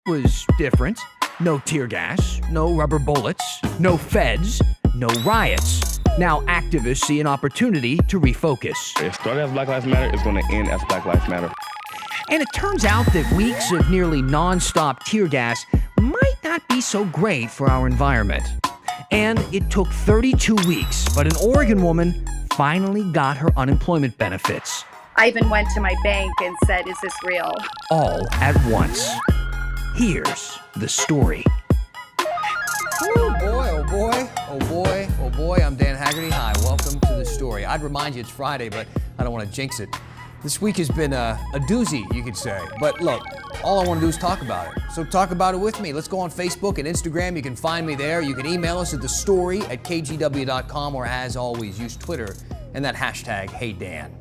was different. No tear gas, no rubber bullets, no feds, no riots. Now activists see an opportunity to refocus. It started as Black Lives Matter, it's going to end as Black Lives Matter. And it turns out that weeks of nearly non-stop tear gas might not be so great for our environment. And it took 32 weeks, but an Oregon woman finally got her unemployment benefits. I even went to my bank and said, "Is this real?" All at once. Here's the story. Oh boy, oh boy, oh boy, oh boy. I'm Dan Haggerty. Hi, welcome to The Story. I'd remind you it's Friday, but I don't want to jinx it. This week has been a doozy, you could say. But look, all I want to do is talk about it. So talk about it with me. Let's go on Facebook and Instagram. You can find me there. You can email us at thestory@kgw.com, or as always, use Twitter and that hashtag #HeyDan.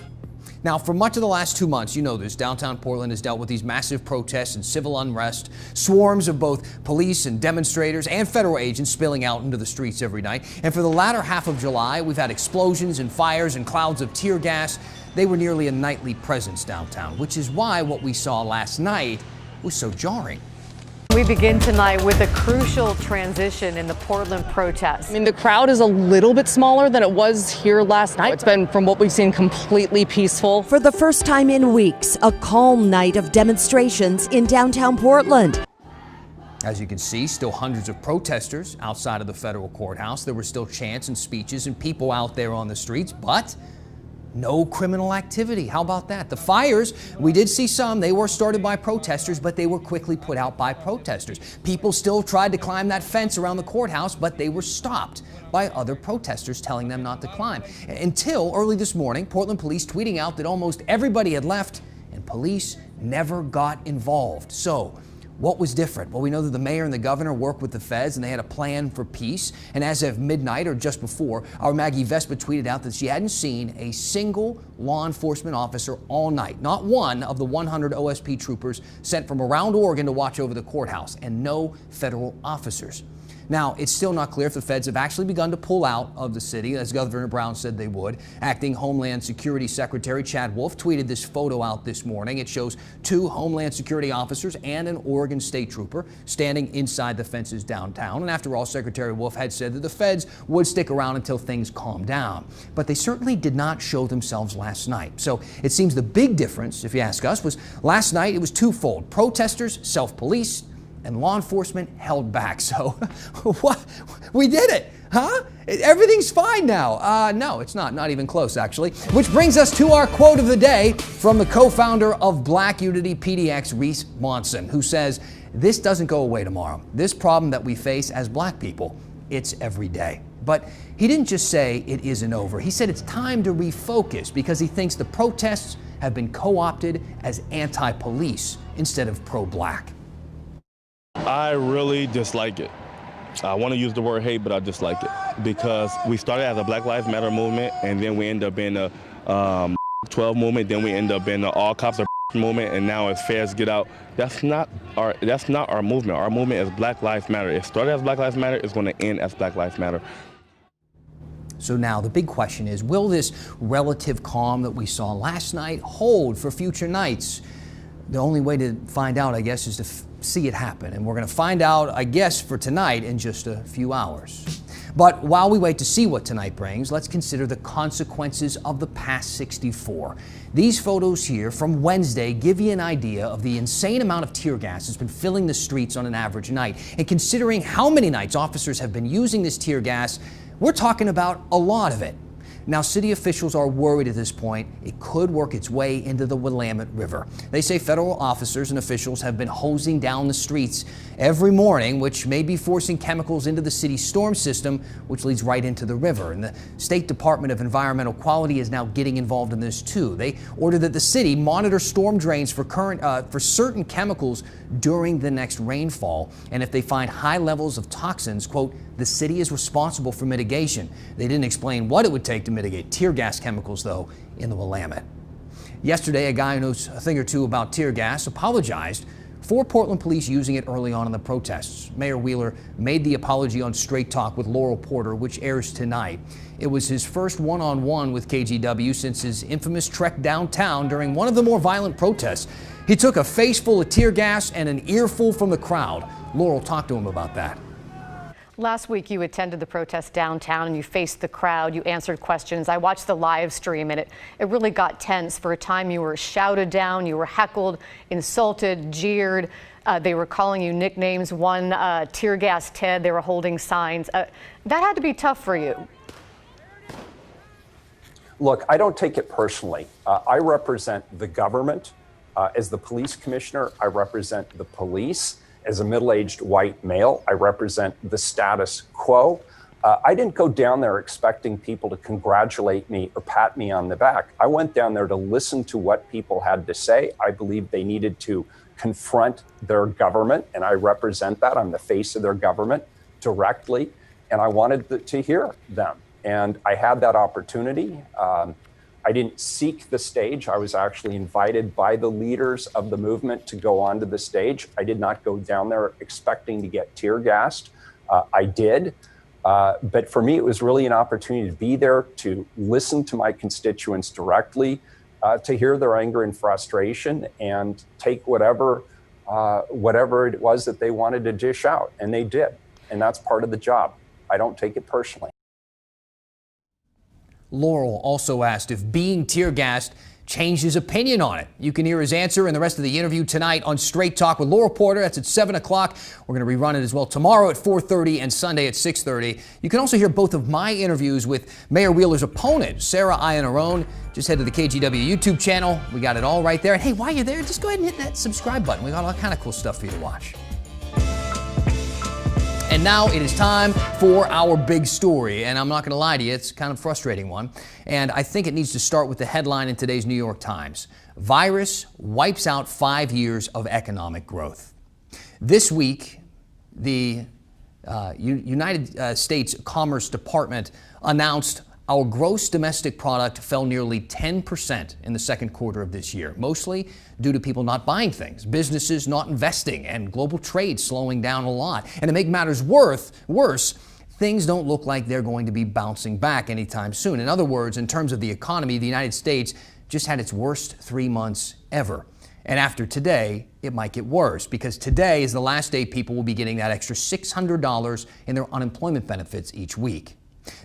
Now, for much of the last 2 months, you know this, downtown Portland has dealt with these massive protests and civil unrest, swarms of both police and demonstrators and federal agents spilling out into the streets every night. And for the latter half of July, we've had explosions and fires and clouds of tear gas. They were nearly a nightly presence downtown, which is why what we saw last night was so jarring. We begin tonight with a crucial transition in the Portland protests. I mean, the crowd is a little bit smaller than it was here last night. It's been, from what we've seen, completely peaceful. For the first time in weeks, a calm night of demonstrations in downtown Portland. As you can see, still hundreds of protesters outside of the federal courthouse. There were still chants and speeches and people out there on the streets, but no criminal activity. How about that? The fires, we did see some. They were started by protesters, but they were quickly put out by protesters. People still tried to climb that fence around the courthouse, but they were stopped by other protesters telling them not to climb. Until early this morning, Portland police tweeting out that almost everybody had left and police never got involved. So, what was different? Well, we know that the mayor and the governor worked with the feds and they had a plan for peace. And as of midnight or just before, our Maggie Vespa tweeted out that she hadn't seen a single law enforcement officer all night. Not one of the 100 OSP troopers sent from around Oregon to watch over the courthouse, and no federal officers. Now, it's still not clear if the feds have actually begun to pull out of the city, as Governor Brown said they would. Acting Homeland Security Secretary Chad Wolf tweeted this photo out this morning. It shows 2 Homeland Security officers and an Oregon State Trooper standing inside the fences downtown. And after all, Secretary Wolf had said that the feds would stick around until things calmed down. But they certainly did not show themselves last night. So it seems the big difference, if you ask us, was last night it was twofold. Protesters self-policed, and law enforcement held back. So, what? We did it, huh? Everything's fine now. No, it's not even close, actually. Which brings us to our quote of the day from the co-founder of Black Unity PDX, Reese Monson, who says, "This doesn't go away tomorrow. This problem that we face as black people, it's every day." But he didn't just say it isn't over. He said it's time to refocus because he thinks the protests have been co-opted as anti-police instead of pro-black. I really dislike it. I want to use the word hate, but I dislike it because we started as a Black Lives Matter movement, and then we end up in a 12 movement, then we end up in the all cops are movement, and now it's fairs get out. That's not our movement. Our movement is Black Lives Matter. It started as Black Lives Matter. It's going to end as Black Lives Matter. So now the big question is, will this relative calm that we saw last night hold for future nights? The only way to find out, I guess, is to see it happen. And we're going to find out, I guess, for tonight in just a few hours. But while we wait to see what tonight brings, let's consider the consequences of the past 64. These photos here from Wednesday give you an idea of the insane amount of tear gas that's been filling the streets on an average night. And considering how many nights officers have been using this tear gas, we're talking about a lot of it. Now, city officials are worried at this point it could work its way into the Willamette River. They say federal officers and officials have been hosing down the streets every morning, which may be forcing chemicals into the city's storm system, which leads right into the river. And the State Department of Environmental Quality is now getting involved in this too. They ordered that the city monitor storm drains for certain chemicals during the next rainfall. And if they find high levels of toxins, quote, the city is responsible for mitigation. They didn't explain what it would take to mitigate tear gas chemicals, though, in the Willamette. Yesterday, a guy who knows a thing or two about tear gas apologized for Portland police using it early on in the protests. Mayor Wheeler made the apology on Straight Talk with Laurel Porter, which airs tonight. It was his first one-on-one with KGW since his infamous trek downtown during one of the more violent protests. He took a face full of tear gas and an earful from the crowd. Laurel talked to him about that. Last week, you attended the protest downtown and you faced the crowd. You answered questions. I watched the live stream and it really got tense. For a time, you were shouted down, you were heckled, insulted, jeered. They were calling you nicknames. One, tear gas Ted. They were holding signs. That had to be tough for you. Look, I don't take it personally. I represent the government. As the police commissioner, I represent the police. As a middle-aged white male, I represent the status quo. I didn't go down there expecting people to congratulate me or pat me on the back. I went down there to listen to what people had to say. I believed they needed to confront their government, and I represent that. I'm the face of their government directly, and I wanted to hear them. And I had that opportunity. I didn't seek the stage. I was actually invited by the leaders of the movement to go onto the stage. I did not go down there expecting to get tear gassed. I did. But for me, it was really an opportunity to be there, to listen to my constituents directly, to hear their anger and frustration, and take whatever it was that they wanted to dish out. And they did. And that's part of the job. I don't take it personally. Laurel also asked if being tear gassed changed his opinion on it. You can hear his answer and the rest of the interview tonight on Straight Talk with Laurel Porter. That's at 7 o'clock. We're going to rerun it as well tomorrow at 4:30 and Sunday at 6:30. You can also hear both of my interviews with Mayor Wheeler's opponent, Sarah Iannarone. Just head to the KGW YouTube channel. We got it all right there. And hey, while you're there, just go ahead and hit that subscribe button. We got all kind of cool stuff for you to watch. And now it is time for our big story. And I'm not going to lie to you, it's kind of a frustrating one. And I think it needs to start with the headline in today's New York Times. Virus wipes out 5 years of economic growth. This week, the United States Commerce Department announced our gross domestic product fell nearly 10% in the second quarter of this year, mostly due to people not buying things, businesses not investing, and global trade slowing down a lot. And to make matters worse, things don't look like they're going to be bouncing back anytime soon. In other words, in terms of the economy, the United States just had its worst 3 months ever. And after today, it might get worse, because today is the last day people will be getting that extra $600 in their unemployment benefits each week.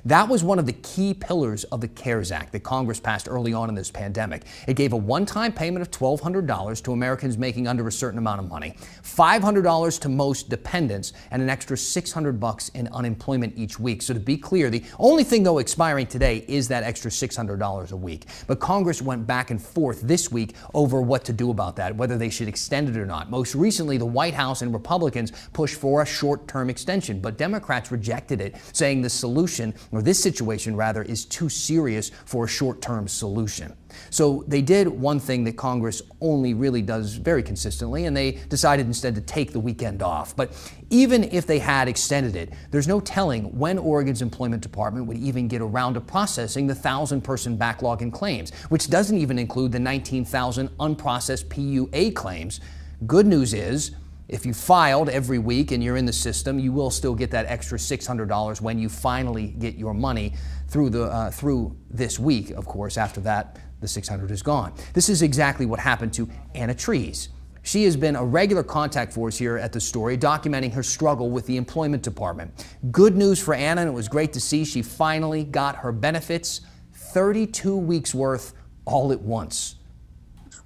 That was one of the key pillars of the CARES Act that Congress passed early on in this pandemic. It gave a one-time payment of $1,200 to Americans making under a certain amount of money, $500 to most dependents, and an extra $600 in unemployment each week. So to be clear, the only thing, though, expiring today is that extra $600 a week. But Congress went back and forth this week over what to do about that, whether they should extend it or not. Most recently, the White House and Republicans pushed for a short-term extension, but Democrats rejected it, saying the solution, or this situation rather, is too serious for a short-term solution. So they did one thing that Congress only really does very consistently, and they decided instead to take the weekend off. But even if they had extended it, there's no telling when Oregon's Employment Department would even get around to processing the 1,000-person backlog in claims, which doesn't even include the 19,000 unprocessed PUA claims. Good news is, if you filed every week and you're in the system, you will still get that extra $600 when you finally get your money through this week. Of course, after that, the $600 is gone. This is exactly what happened to Anna Trees. She has been a regular contact for us here at The Story, documenting her struggle with the Employment Department. Good news for Anna, and it was great to see she finally got her benefits, 32 weeks worth all at once.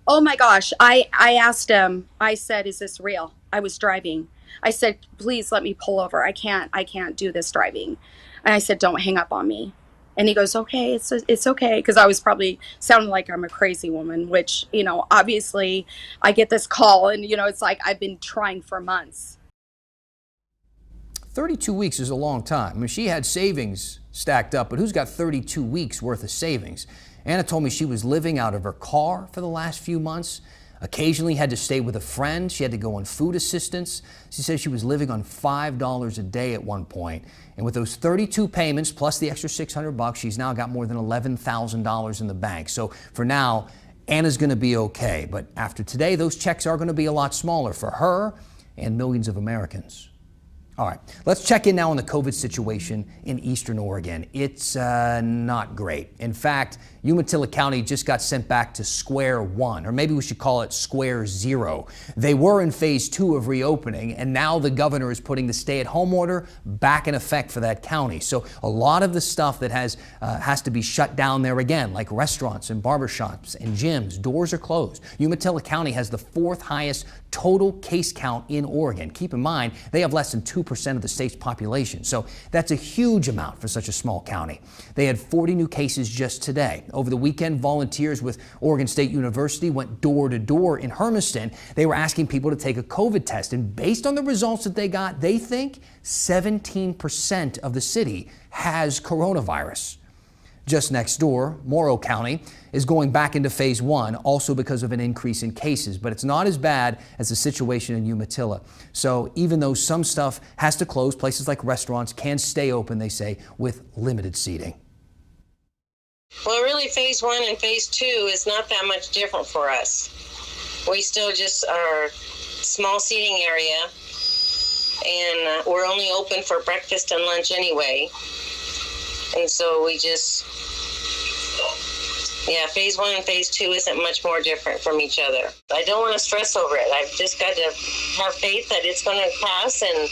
Oh my gosh. I asked him, I said, is this real? I was driving. I said, please let me pull over. I can't do this driving. And I said, don't hang up on me. And he goes, okay, it's okay. Because I was probably sounding like I'm a crazy woman, which, obviously I get this call and, it's like I've been trying for months. 32 weeks is a long time. I mean, she had savings stacked up, but who's got 32 weeks worth of savings? Anna told me she was living out of her car for the last few months. Occasionally had to stay with a friend. She had to go on food assistance. She said she was living on $5 a day at one point. And with those 32 payments plus the extra $600, she's now got more than $11,000 in the bank. So for now, Anna's going to be okay, but after today, those checks are going to be a lot smaller for her and millions of Americans. All right, let's check in now on the COVID situation in Eastern Oregon. It's not great. In fact, Umatilla County just got sent back to square one, or maybe we should call it square zero. They were in phase 2 of reopening, and now the governor is putting the stay-at-home order back in effect for that county. So a lot of the stuff that has to be shut down there again, like restaurants and barbershops and gyms, doors are closed. Umatilla County has the 4th highest total case count in Oregon. Keep in mind, they have less than 2% of the state's population, so that's a huge amount for such a small county. They had 40 new cases just today. Over the weekend, volunteers with Oregon State University went door to door in Hermiston. They were asking people to take a COVID test, and based on the results that they got, they think 17% of the city has coronavirus. Just next door, Morrow County is going back into phase 1, also because of an increase in cases, but it's not as bad as the situation in Umatilla. So even though some stuff has to close, places like restaurants can stay open, they say, with limited seating. Well, really, phase 1 and phase 2 is not that much different for us. We still just are small seating area, and we're only open for breakfast and lunch anyway. And so we just, phase 1 and phase 2 isn't much more different from each other. I don't want to stress over it. I've just got to have faith that it's going to pass, and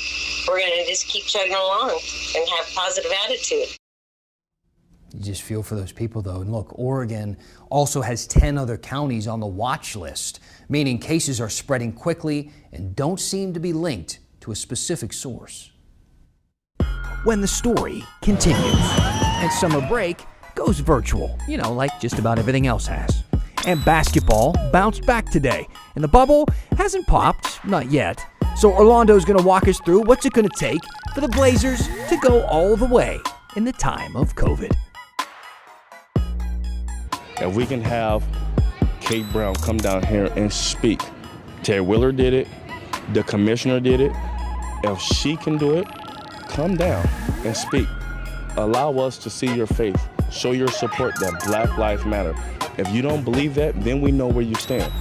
we're going to just keep chugging along and have positive attitude. You just feel for those people, though. And look, Oregon also has 10 other counties on the watch list, meaning cases are spreading quickly and don't seem to be linked to a specific source. When the story continues, and summer break goes virtual, like just about everything else has. And basketball bounced back today, and the bubble hasn't popped, not yet. So Orlando's going to walk us through what's it going to take for the Blazers to go all the way in the time of COVID. If we can have Kate Brown come down here and speak. Terry Wheeler did it. The commissioner did it. If she can do it, come down and speak. Allow us to see your faith. Show your support that Black Lives Matter. If you don't believe that, then we know where you stand.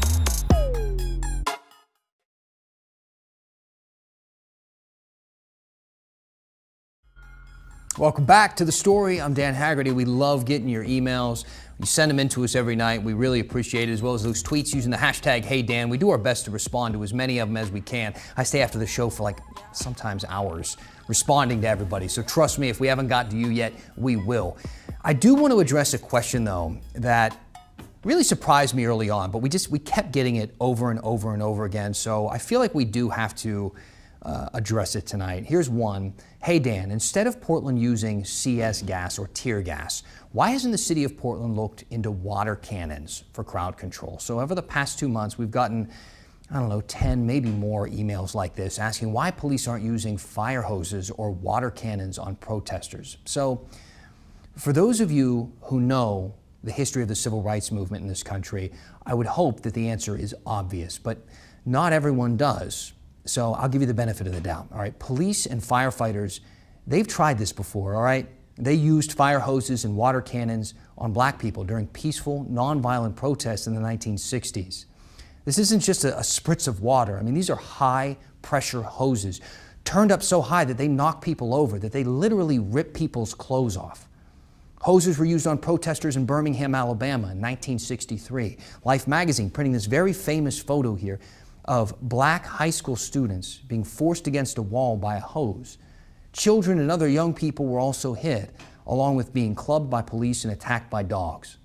Welcome back to The Story. I'm Dan Haggerty. We love getting your emails. You send them in to us every night. We really appreciate it, as well as those tweets using the hashtag #HeyDan. We do our best to respond to as many of them as we can. I stay after the show for sometimes hours responding to everybody. So trust me, if we haven't gotten to you yet, we will. I do want to address a question, though, that really surprised me early on, but we kept getting it over and over and over again. So I feel like we do have to address it tonight. Here's one. Hey Dan, instead of Portland using CS gas or tear gas, why hasn't the city of Portland looked into water cannons for crowd control? So over the past 2 months, we've gotten, 10, maybe more emails like this asking why police aren't using fire hoses or water cannons on protesters. So for those of you who know the history of the civil rights movement in this country, I would hope that the answer is obvious, but not everyone does. So I'll give you the benefit of the doubt. All right, police and firefighters, they've tried this before, all right? They used fire hoses and water cannons on black people during peaceful, nonviolent protests in the 1960s. This isn't just a spritz of water. I mean, these are high-pressure hoses turned up so high that they knock people over, that they literally rip people's clothes off. Hoses were used on protesters in Birmingham, Alabama in 1963. Life magazine printing this very famous photo here of black high school students being forced against a wall by a hose. Children and other young people were also hit, along with being clubbed by police and attacked by dogs.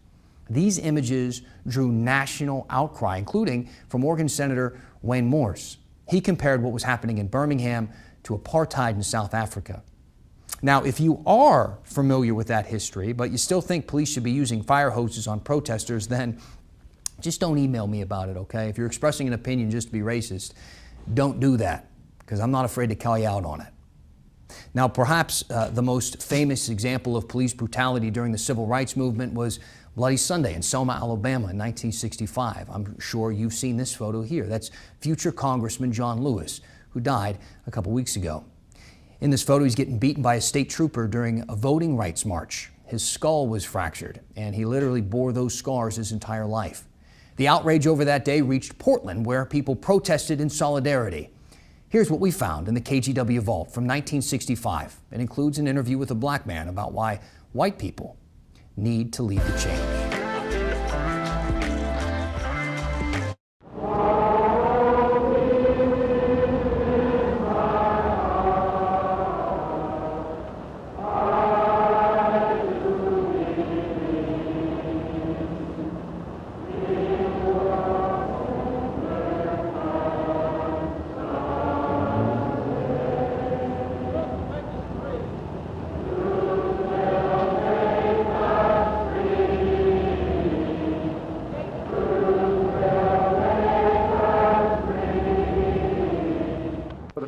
These images drew national outcry, including from Oregon Senator Wayne Morse. He compared what was happening in Birmingham to apartheid in South Africa. Now, if you are familiar with that history, but you still think police should be using fire hoses on protesters, then just don't email me about it, okay? If you're expressing an opinion just to be racist, don't do that, because I'm not afraid to call you out on it. Now, perhaps the most famous example of police brutality during the civil rights movement was Bloody Sunday in Selma, Alabama in 1965. I'm sure you've seen this photo here. That's future Congressman John Lewis, who died a couple weeks ago. In this photo, he's getting beaten by a state trooper during a voting rights march. His skull was fractured, and he literally bore those scars his entire life. The outrage over that day reached Portland, where people protested in solidarity. Here's what we found in the KGW vault from 1965. It includes an interview with a black man about why white people need to lead the change.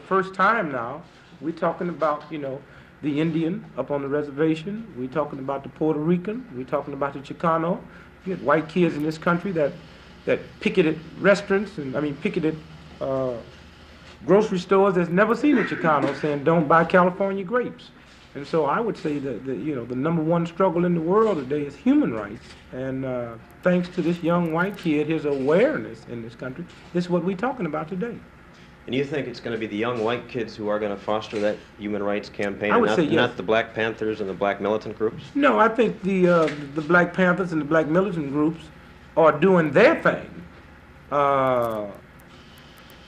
First time now, we're talking about, the Indian up on the reservation. We're talking about the Puerto Rican. We're talking about the Chicano. You get white kids in this country that picketed restaurants picketed grocery stores that's never seen a Chicano saying, "Don't buy California grapes." And so I would say that the number one struggle in the world today is human rights. And thanks to this young white kid, his awareness in this country, this is what we're talking about today. And you think it's going to be the young white kids who are going to foster that human rights campaign, I would say yes. Not the Black Panthers and the Black militant groups? No, I think the Black Panthers and the Black militant groups are doing their thing.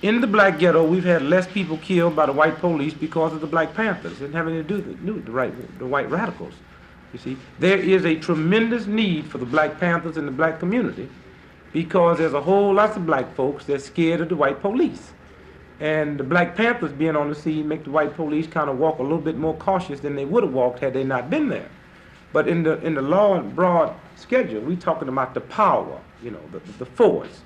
In the black ghetto, we've had less people killed by the white police because of the Black Panthers and having to do with the white radicals. You see, there is a tremendous need for the Black Panthers in the black community because there's a whole lot of black folks that's scared of the white police. And the Black Panthers being on the scene make the white police kind of walk a little bit more cautious than they would have walked had they not been there. But in the law and broad schedule, we're talking about the power, the force.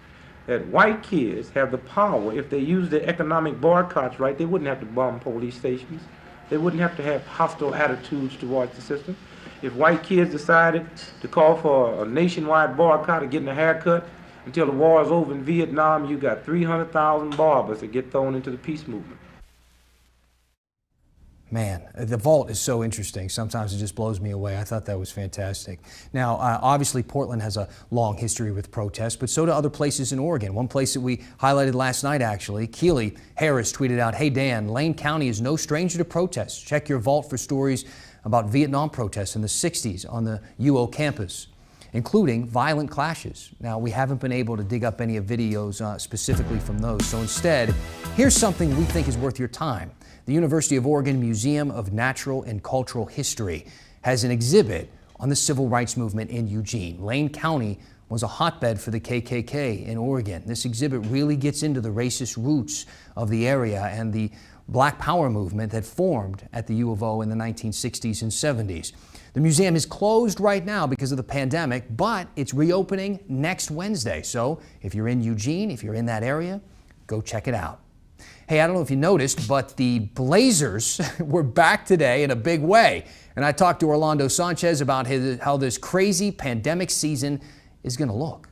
That white kids have the power. If they use their economic boycotts right, they wouldn't have to bomb police stations. They wouldn't have to have hostile attitudes towards the system. If white kids decided to call for a nationwide boycott of getting a haircut, until the war is over in Vietnam, you got 300,000 barbers that get thrown into the peace movement. Man, the vault is so interesting. Sometimes it just blows me away. I thought that was fantastic. Now, obviously, Portland has a long history with protests, but so do other places in Oregon. One place that we highlighted last night, actually, Keely Harris tweeted out, "Hey, Dan, Lane County is no stranger to protests. Check your vault for stories about Vietnam protests in the 60s on the UO campus, including violent clashes." Now, we haven't been able to dig up any videos specifically from those. So instead, here's something we think is worth your time. The University of Oregon Museum of Natural and Cultural History has an exhibit on the civil rights movement in Eugene. Lane County was a hotbed for the KKK in Oregon. This exhibit really gets into the racist roots of the area and the Black Power movement that formed at the U of O in the 1960s and 70s. The museum is closed right now because of the pandemic, but it's reopening next Wednesday. So if you're in Eugene, if you're in that area, go check it out. Hey, I don't know if you noticed, but the Blazers were back today in a big way. And I talked to Orlando Sanchez about how this crazy pandemic season is going to look.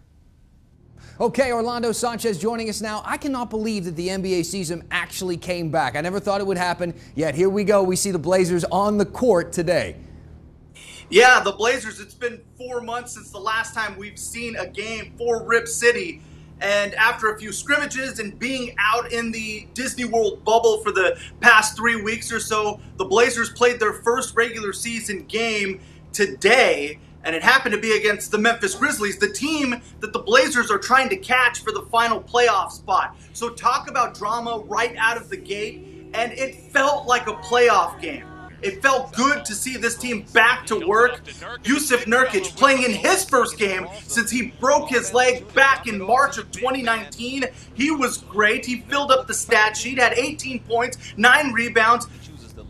Okay, Orlando Sanchez joining us now. I cannot believe that the NBA season actually came back. I never thought it would happen, yet here we go. We see the Blazers on the court today. Yeah, the Blazers, it's been 4 months since the last time we've seen a game for Rip City. And after a few scrimmages and being out in the Disney World bubble for the past 3 weeks or so, the Blazers played their first regular season game today. And it happened to be against the Memphis Grizzlies, the team that the Blazers are trying to catch for the final playoff spot. So talk about drama right out of the gate. And it felt like a playoff game. It felt good to see this team back to work. Jusuf Nurkic playing in his first game since he broke his leg back in March of 2019. He was great. He filled up the stat sheet, had 18 points, 9 rebounds.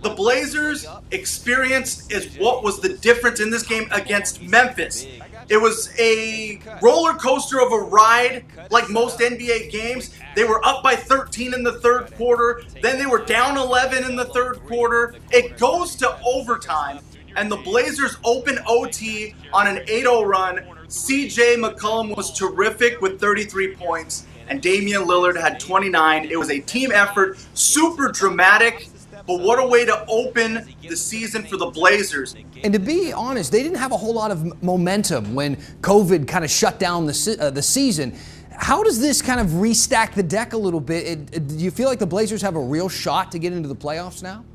The Blazers' experience is what was the difference in this game against Memphis. It was a roller coaster of a ride, like most NBA games. They were up by 13 in the third quarter. Then they were down 11 in the third quarter. It goes to overtime, and the Blazers open OT on an 8-0 run. CJ McCollum was terrific with 33 points, and Damian Lillard had 29. It was a team effort, super dramatic. But what a way to open the season for the Blazers. And to be honest, they didn't have a whole lot of momentum when COVID kind of shut down the season. How does this kind of restack the deck a little bit? Do you feel like the Blazers have a real shot to get into the playoffs now?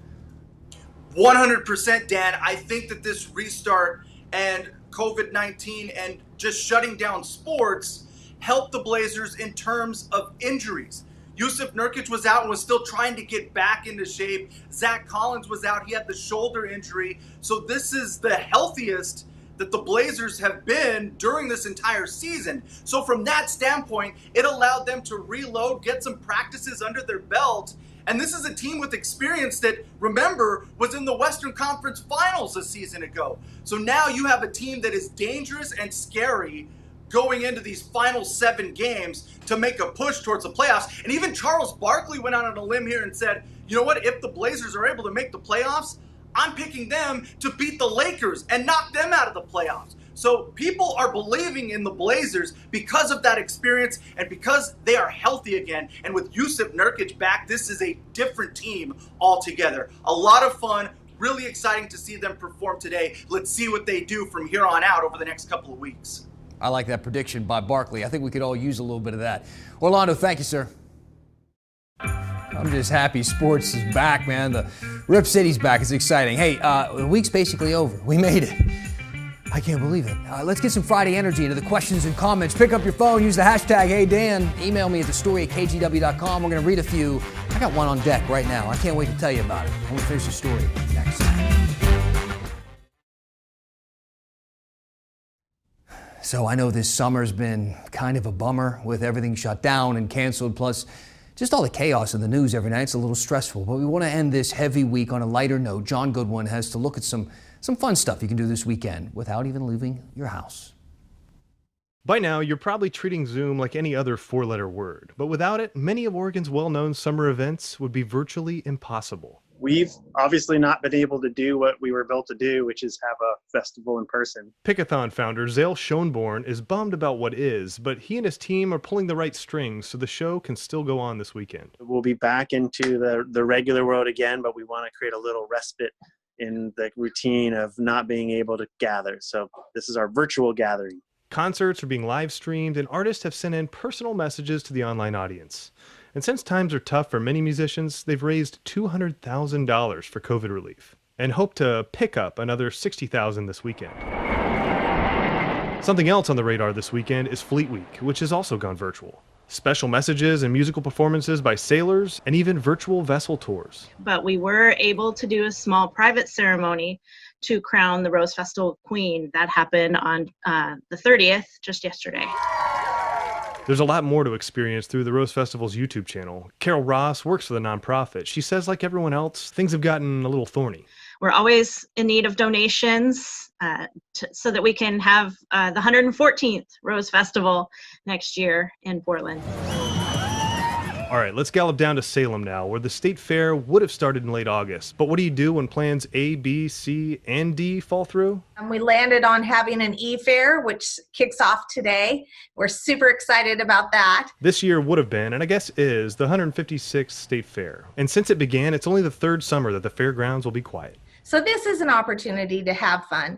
100%, Dan. I think that this restart and COVID-19 and just shutting down sports helped the Blazers in terms of injuries. Jusuf Nurkic was out and was still trying to get back into shape. Zach Collins was out. He had the shoulder injury. So this is the healthiest that the Blazers have been during this entire season. So from that standpoint, it allowed them to reload, get some practices under their belt. And this is a team with experience that, remember, was in the Western Conference Finals a season ago. So now you have a team that is dangerous and scary going into these final 7 games to make a push towards the playoffs. And even Charles Barkley went out on a limb here and said, you know what, if the Blazers are able to make the playoffs, I'm picking them to beat the Lakers and knock them out of the playoffs. So people are believing in the Blazers because of that experience and because they are healthy again. And with Jusuf Nurkic back, this is a different team altogether. A lot of fun, really exciting to see them perform today. Let's see what they do from here on out over the next couple of weeks. I like that prediction by Barkley. I think we could all use a little bit of that. Orlando, thank you, sir. I'm just happy sports is back, man. The Rip City's back. It's exciting. Hey, the week's basically over. We made it. I can't believe it. Let's get some Friday energy into the questions and comments. Pick up your phone, use the hashtag HeyDan. Email me at thestory@kgw.com. We're going to read a few. I got one on deck right now. I can't wait to tell you about it. I'm going to finish the story next. So I know this summer's been kind of a bummer with everything shut down and canceled, plus just all the chaos in the news every night. It's a little stressful, but we want to end this heavy week on a lighter note. John Goodwin has to look at some fun stuff you can do this weekend without even leaving your house. By now, you're probably treating Zoom like any other 4-letter word, but without it, many of Oregon's well-known summer events would be virtually impossible. We've obviously not been able to do what we were built to do, which is have a festival in person. Pickathon founder Zale Schoenborn is bummed about what is, but he and his team are pulling the right strings so the show can still go on this weekend. We'll be back into the regular world again, but we want to create a little respite in the routine of not being able to gather. So this is our virtual gathering. Concerts are being live streamed and artists have sent in personal messages to the online audience. And since times are tough for many musicians, they've raised $200,000 for COVID relief and hope to pick up another $60,000 this weekend. Something else on the radar this weekend is Fleet Week, which has also gone virtual. Special messages and musical performances by sailors and even virtual vessel tours. But we were able to do a small private ceremony to crown the Rose Festival Queen. That happened on the 30th, just yesterday. There's a lot more to experience through the Rose Festival's YouTube channel. Carol Ross works for the nonprofit. She says, like everyone else, things have gotten a little thorny. We're always in need of donations so that we can have the 114th Rose Festival next year in Portland. All right, let's gallop down to Salem now, where the state fair would have started in late August. But what do you do when plans A, B, C, and D fall through? We landed on having an e-fair, which kicks off today. We're super excited about that. This year would have been, and I guess is, the 156th state fair. And since it began, it's only the 3rd summer that the fairgrounds will be quiet. So this is an opportunity to have fun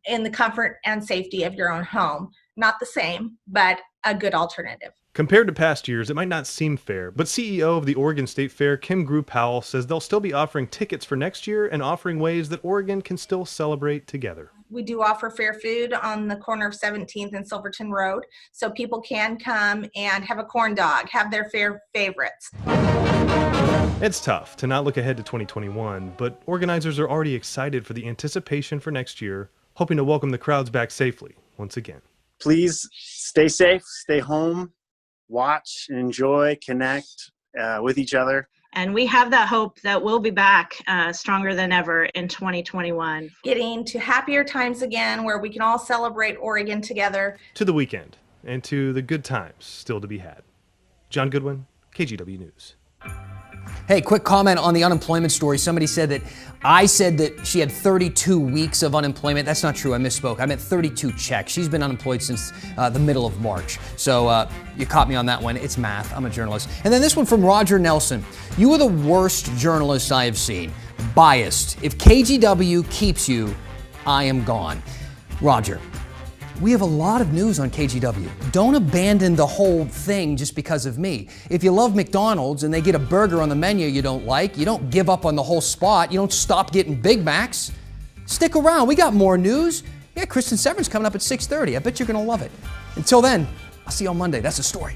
in the comfort and safety of your own home. Not the same, but a good alternative. Compared to past years, it might not seem fair, but CEO of the Oregon State Fair, Kim Grew-Powell, says they'll still be offering tickets for next year and offering ways that Oregon can still celebrate together. We do offer fair food on the corner of 17th and Silverton Road, so people can come and have a corn dog, have their fair favorites. It's tough to not look ahead to 2021, but organizers are already excited for the anticipation for next year, hoping to welcome the crowds back safely once again. Please stay safe, stay home, watch, enjoy, connect with each other. And we have that hope that we'll be back stronger than ever in 2021. Getting to happier times again where we can all celebrate Oregon together. To the weekend and to the good times still to be had. John Goodwin, KGW News. Hey, quick comment on the unemployment story. Somebody said that I said that she had 32 weeks of unemployment. That's not true. I misspoke. I meant 32 checks. She's been unemployed since the middle of March. So you caught me on that one. It's math. I'm a journalist. And then this one from Roger Nelson. You are the worst journalist I have seen. Biased. If KGW keeps you, I am gone. Roger, we have a lot of news on KGW. Don't abandon the whole thing just because of me. If you love McDonald's and they get a burger on the menu you don't like, you don't give up on the whole spot. You don't stop getting Big Macs. Stick around. We got more news. Yeah, Kristen Severn's coming up at 6:30. I bet you're going to love it. Until then, I'll see you on Monday. That's the story.